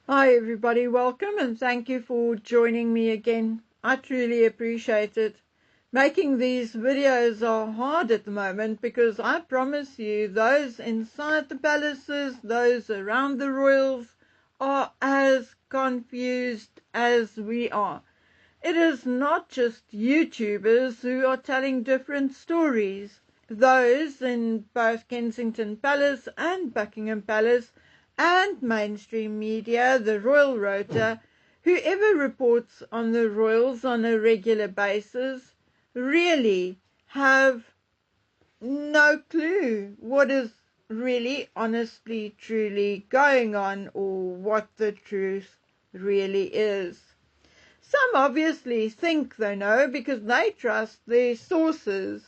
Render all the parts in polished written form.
Hi everybody, welcome and thank you for joining me again. I truly appreciate it. Making these videos are hard at the moment because I promise you those inside the palaces, those around the royals are as confused as we are. It is not just YouTubers who are telling different stories. Those in both Kensington Palace and Buckingham Palace and mainstream media, the Royal Rota, whoever reports on the royals on a regular basis, really have no clue what is really, honestly, truly going on or what the truth really is. Some obviously think they know because they trust their sources.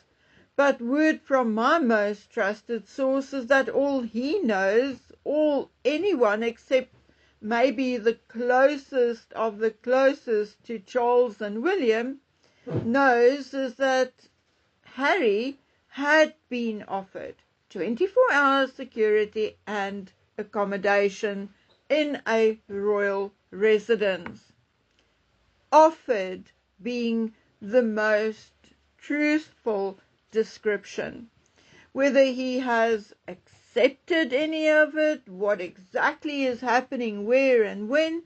But word from my most trusted source is that all he knows, all anyone except maybe the closest of the closest to Charles and William knows, is that Harry had been offered 24-hour security and accommodation in a royal residence. Offered being the most truthful description. Whether he has accepted any of it, what exactly is happening where and when,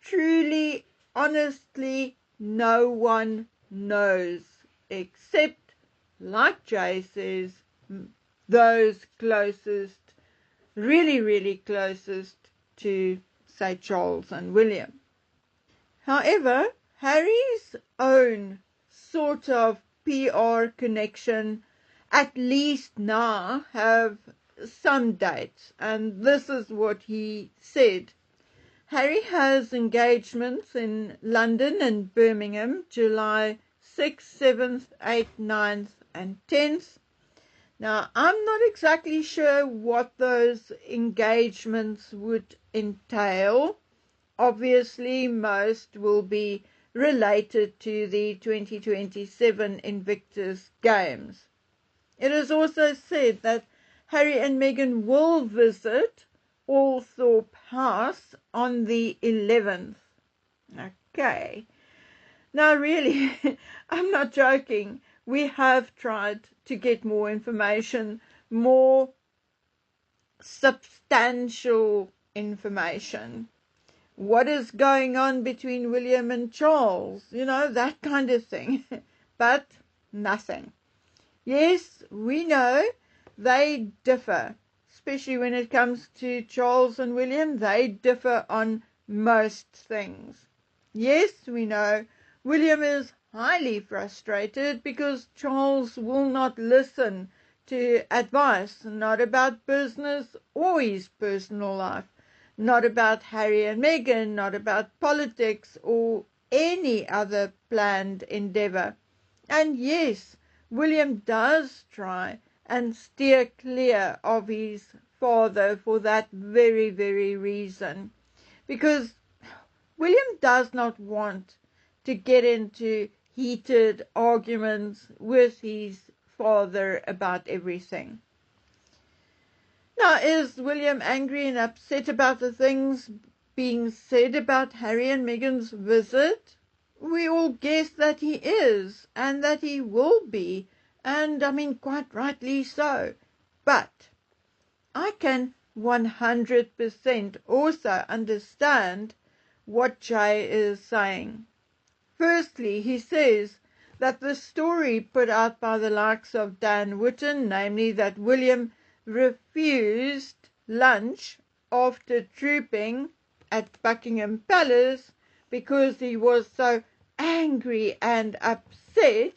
truly, honestly, no one knows except, like Jay says, those closest, really closest to, say, Charles and William. However, Harry's own sort of PR connection, at least now, have some dates, and this is what he said. Harry has engagements in London and Birmingham, July 6th, 7th, 8th, 9th, and 10th. Now, I'm not exactly sure what those engagements would entail. Obviously, most will be related to the 2027 Invictus Games. It is also said that Harry and Meghan will visit Althorpe House on the 11th. Okay. Now, really, I'm not joking. We have tried to get more information, more substantial information. What is going on between William and Charles, that kind of thing. But nothing. Yes, we know they differ, especially when it comes to Charles and William. They differ on most things. Yes, we know William is highly frustrated because Charles will not listen to advice, not about business or his personal life, not about Harry and Meghan, not about politics or any other planned endeavour. And yes, William does try and steer clear of his father for that very reason. Because William does not want to get into heated arguments with his father about everything. Now, is William angry and upset about the things being said about Harry and Meghan's visit? We all guess that he is, and that he will be, and quite rightly so. But I can 100% also understand what Jay is saying. Firstly, he says that the story put out by the likes of Dan Wootton, namely that William refused lunch after trooping at Buckingham Palace because he was so angry and upset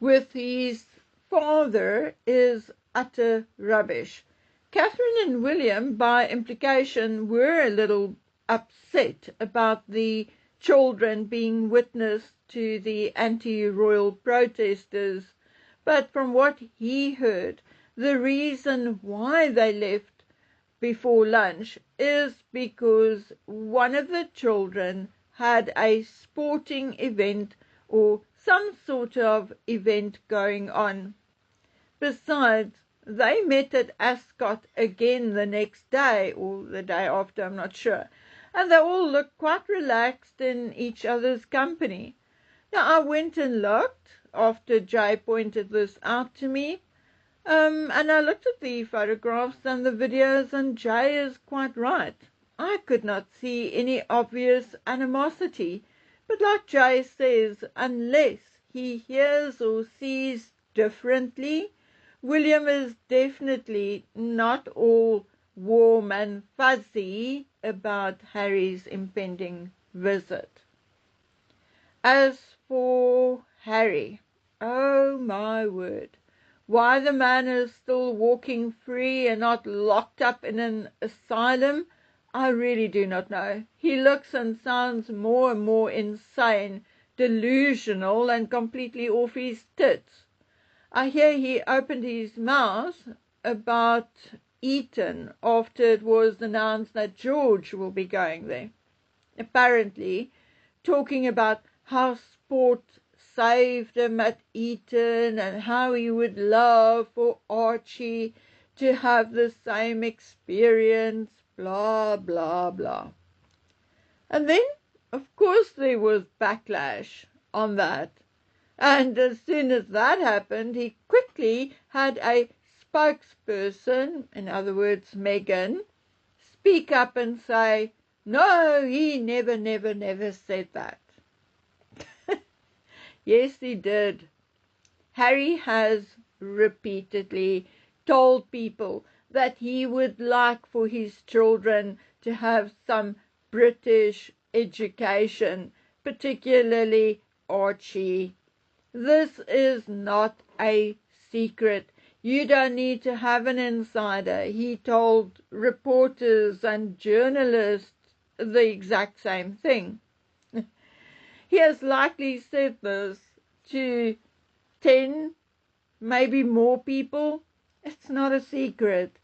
with his father, is utter rubbish. Catherine and William, by implication, were a little upset about the children being witness to the anti-royal protesters, but from what he heard, the reason why they left before lunch is because one of the children had a sporting event or some sort of event going on. Besides, they met at Ascot again the next day, or the day after, I'm not sure. and they all looked quite relaxed in each other's company. Now, I went and looked after Jay pointed this out to me, and I looked at the photographs and the videos, and Jay is quite right. I could not see any obvious animosity, but like Jay says, unless he hears or sees differently, William is definitely not all warm and fuzzy about Harry's impending visit. As for Harry, oh my word, why the man is still walking free and not locked up in an asylum, I really do not know. He looks and sounds more and more insane, delusional, and completely off his tits. I hear he opened his mouth about Eton after it was announced that George will be going there. Apparently, talking about how sport saved him at Eton and how he would love for Archie to have the same experience, blah, blah, blah. And then, of course, there was backlash on that. And as soon as that happened, he quickly had a spokesperson, in other words, Megan, speak up and say, no, he never said that. Yes, he did. Harry has repeatedly told people that he would like for his children to have some British education, particularly Archie. This is not a secret. You don't need to have an insider. He told reporters and journalists the exact same thing. He has likely said this to 10, maybe more people. It's not a secret.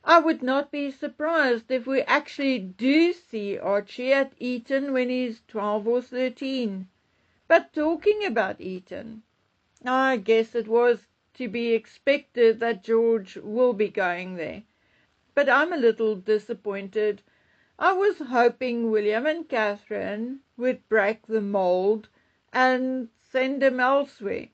I would not be surprised if we actually do see Archie at Eton when he's 12 or 13. But talking about Eton, I guess it was to be expected that George will be going there. But I'm a little disappointed. I was hoping William and Catherine would break the mold and send him elsewhere.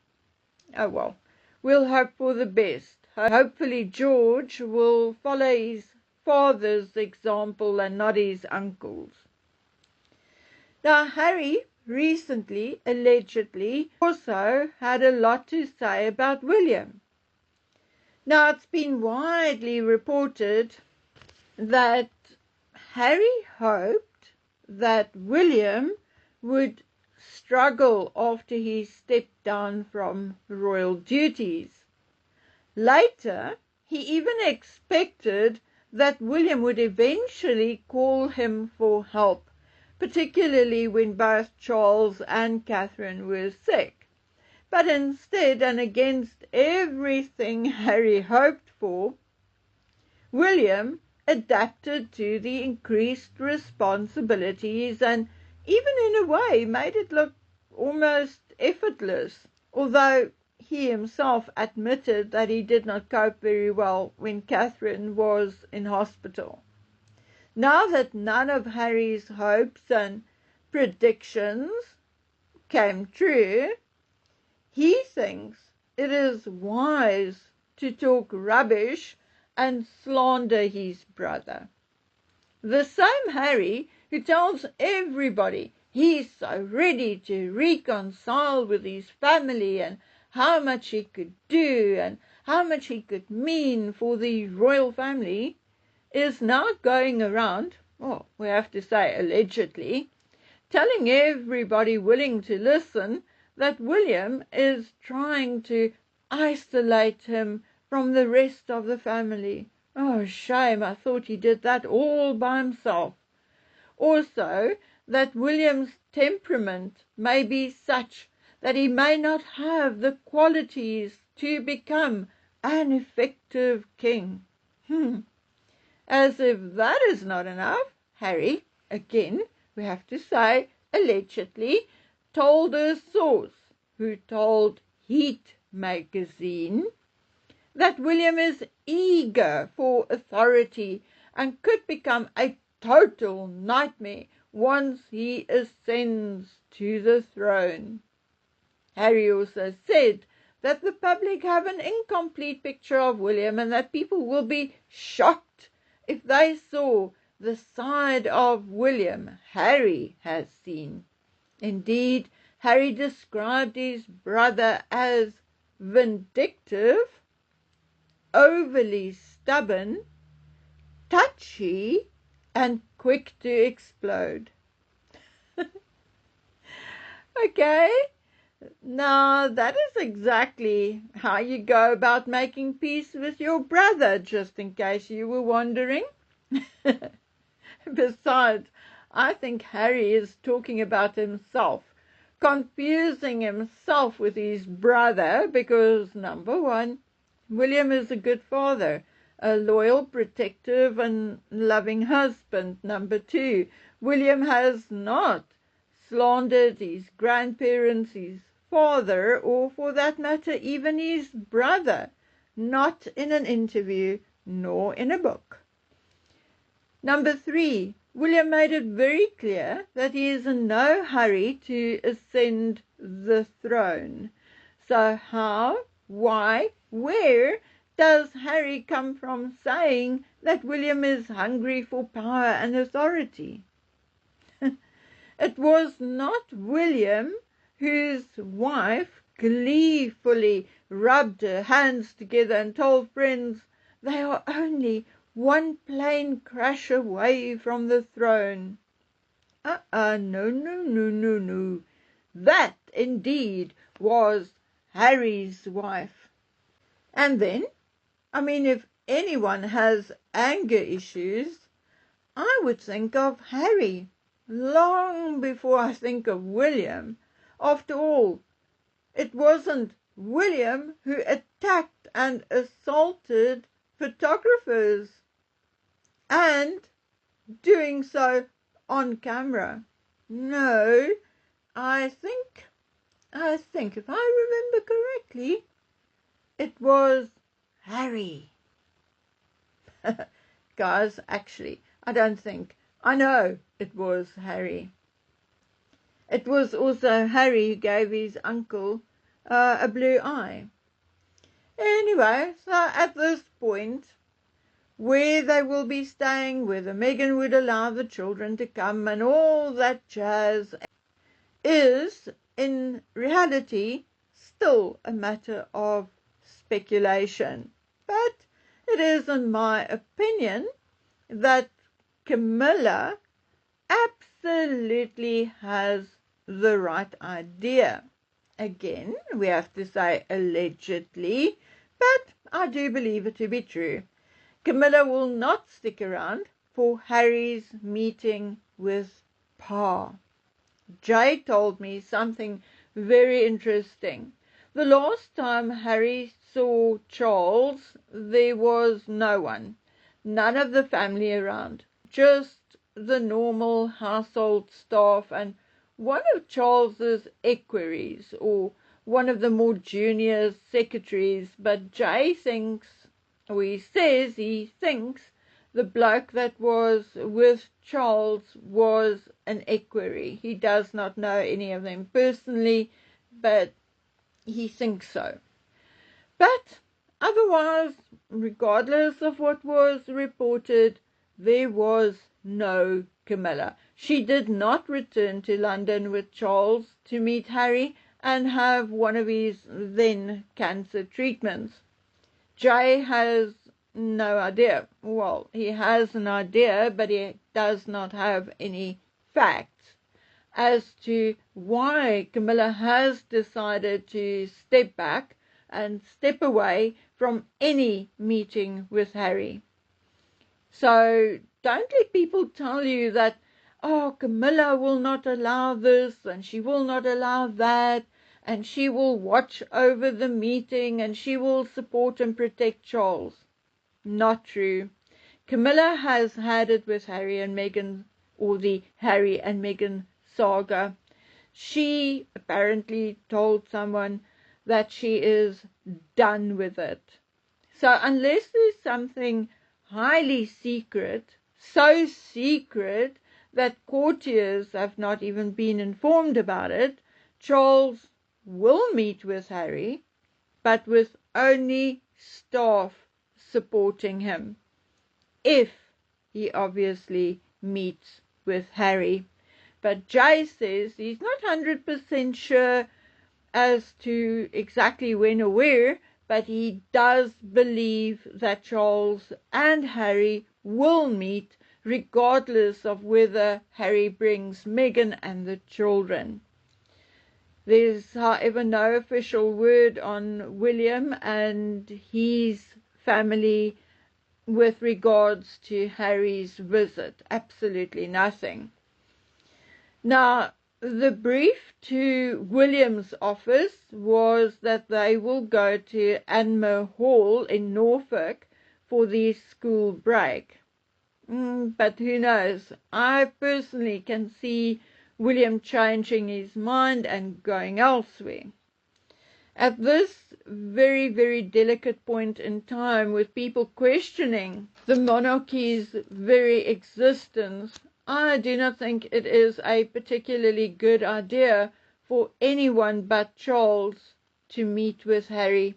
Oh well, we'll hope for the best. Hopefully George will follow his father's example and not his uncle's. Now, Harry recently, allegedly, also had a lot to say about William. Now, it's been widely reported that Harry hoped that William would struggle after he stepped down from royal duties. Later, he even expected that William would eventually call him for help, particularly when both Charles and Catherine were sick. But instead, and against everything Harry hoped for, William adapted to the increased responsibilities and even in a way made it look almost effortless, although he himself admitted that he did not cope very well when Catherine was in hospital. Now that none of Harry's hopes and predictions came true, he thinks it is wise to talk rubbish and slander his brother. The same Harry who tells everybody he's so ready to reconcile with his family and how much he could do and how much he could mean for the royal family, is now going around, well, we have to say allegedly, telling everybody willing to listen that William is trying to isolate him from the rest of the family. Oh, shame, I thought he did that all by himself. Also, that William's temperament may be such that he may not have the qualities to become an effective king. As if that is not enough, Harry, again, we have to say, allegedly, told a source who told Heat magazine that William is eager for authority and could become a total nightmare once he ascends to the throne. Harry also said that the public have an incomplete picture of William and that people will be shocked if they saw the side of William Harry has seen. Indeed, Harry described his brother as vindictive, overly stubborn, touchy, and quick to explode. Okay, now that is exactly how you go about making peace with your brother, just in case you were wondering. Besides, I think Harry is talking about himself, confusing himself with his brother because, number one, William is a good father, a loyal, protective, and loving husband. Number two, William has not slandered his grandparents, his father, or for that matter, even his brother, not in an interview nor in a book. Number three, William made it very clear that he is in no hurry to ascend the throne. So how, why, where does Harry come from saying that William is hungry for power and authority? It was not William whose wife gleefully rubbed her hands together and told friends they are only one plane crash away from the throne. No. That indeed was Harry's wife. And then, if anyone has anger issues, I would think of Harry long before I think of William. After all, it wasn't William who attacked and assaulted photographers, and doing so on camera. No, I think, if I remember correctly, it was Harry. Guys, actually, I know it was Harry. It was also Harry who gave his uncle a blue eye. Anyway, so at this point, where they will be staying, whether Meghan would allow the children to come and all that jazz, is in reality still a matter of speculation. But it is, in my opinion, that Camilla absolutely has the right idea. Again, we have to say allegedly, but I do believe it to be true. Camilla will not stick around for Harry's meeting with Pa. Jay told me something very interesting. The last time Harry saw Charles, there was no one, none of the family around, just the normal household staff and one of Charles's equerries, or one of the more junior secretaries. But Jay thinks, or he says he thinks, the bloke that was with Charles was an equerry. He does not know any of them personally, but he thinks so. But otherwise, regardless of what was reported, there was no Camilla. She did not return to London with Charles to meet Harry and have one of his then cancer treatments. Jay has no idea. Well, he has an idea, but he does not have any facts as to why Camilla has decided to step back and step away from any meeting with Harry. So don't let people tell you that, oh, Camilla will not allow this and she will not allow that, and she will watch over the meeting and she will support and protect Charles. Not true. Camilla has had it with Harry and Meghan, or the Harry and Meghan saga. She apparently told someone that she is done with it. So unless there's something highly secret so secret that courtiers have not even been informed about it, Charles will meet with Harry, but with only staff supporting him, if he obviously meets with Harry. But Jay says he's not 100% sure as to exactly when or where, but he does believe that Charles and Harry will meet, regardless of whether Harry brings Meghan and the children. There's, however, no official word on William and his family with regards to Harry's visit. Absolutely nothing. Now, the brief to William's office was that they will go to Anmer Hall in Norfolk for the school break. But who knows? I personally can see William changing his mind and going elsewhere. At this very, very delicate point in time, with people questioning the monarchy's very existence, I do not think it is a particularly good idea for anyone but Charles to meet with Harry.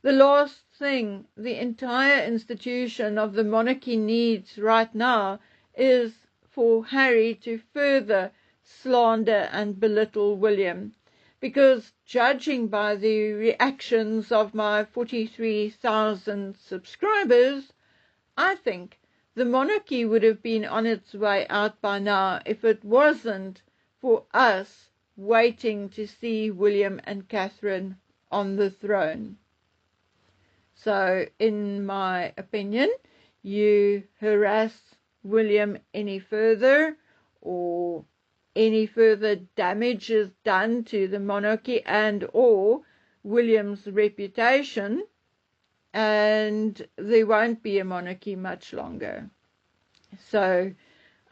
The last thing the entire institution of the monarchy needs right now is for Harry to further slander and belittle William, because judging by the reactions of my 43,000 subscribers, I think the monarchy would have been on its way out by now if it wasn't for us waiting to see William and Catherine on the throne. So, in my opinion, you harass William any further, or any further damage is done to the monarchy and or William's reputation, and there won't be a monarchy much longer. So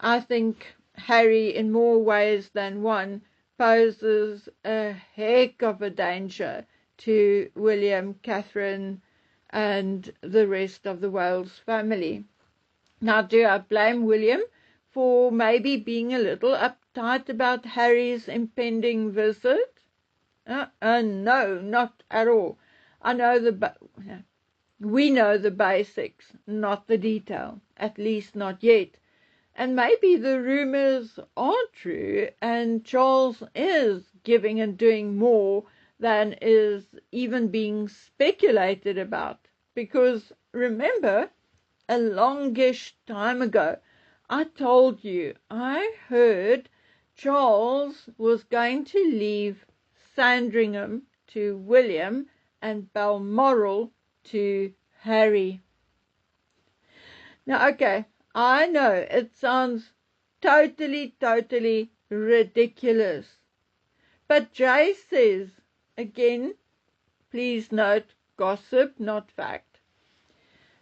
I think Harry, in more ways than one, poses a heck of a danger to William, Catherine, and the rest of the Wales family. Now, do I blame William for maybe being a little uptight about Harry's impending visit? No, not at all. We know the basics, not the detail, at least not yet. And maybe the rumors are true and Charles is giving and doing more than is even being speculated about. Because remember, a longish time ago, I told you I heard Charles was going to leave Sandringham to William and Balmoral to Harry. Now, okay, I know it sounds totally ridiculous. But Jay says, again, please note, gossip, not fact,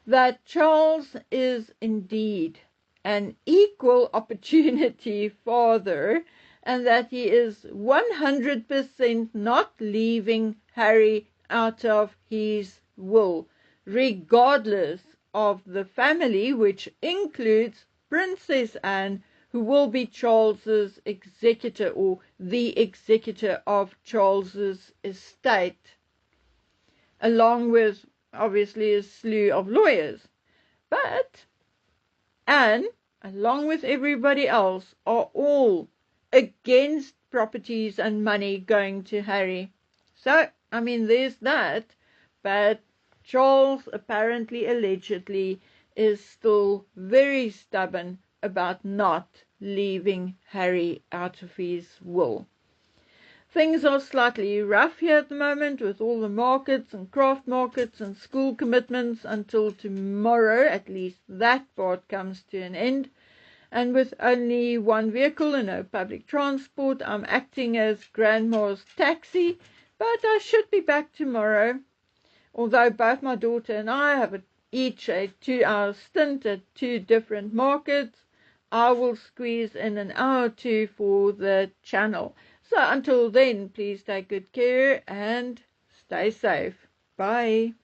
that Charles is indeed an equal opportunity father, and that he is 100% not leaving Harry out of his will, regardless of the family, which includes Princess Anne, who will be Charles's executor, or the executor of Charles's estate, along with obviously a slew of lawyers. But Anne, along with everybody else, are all against properties and money going to Harry. So, I mean, there's that. But Charles, apparently, allegedly, is still very stubborn about not leaving Harry out of his will. Things are slightly rough here at the moment with all the markets and craft markets and school commitments until tomorrow. At least that part comes to an end. And with only one vehicle and no public transport, I'm acting as Grandma's taxi, but I should be back tomorrow. Although both my daughter and I have each a 2-hour stint at 2 different markets, I will squeeze in an hour or 2 for the channel. So until then, please take good care and stay safe. Bye.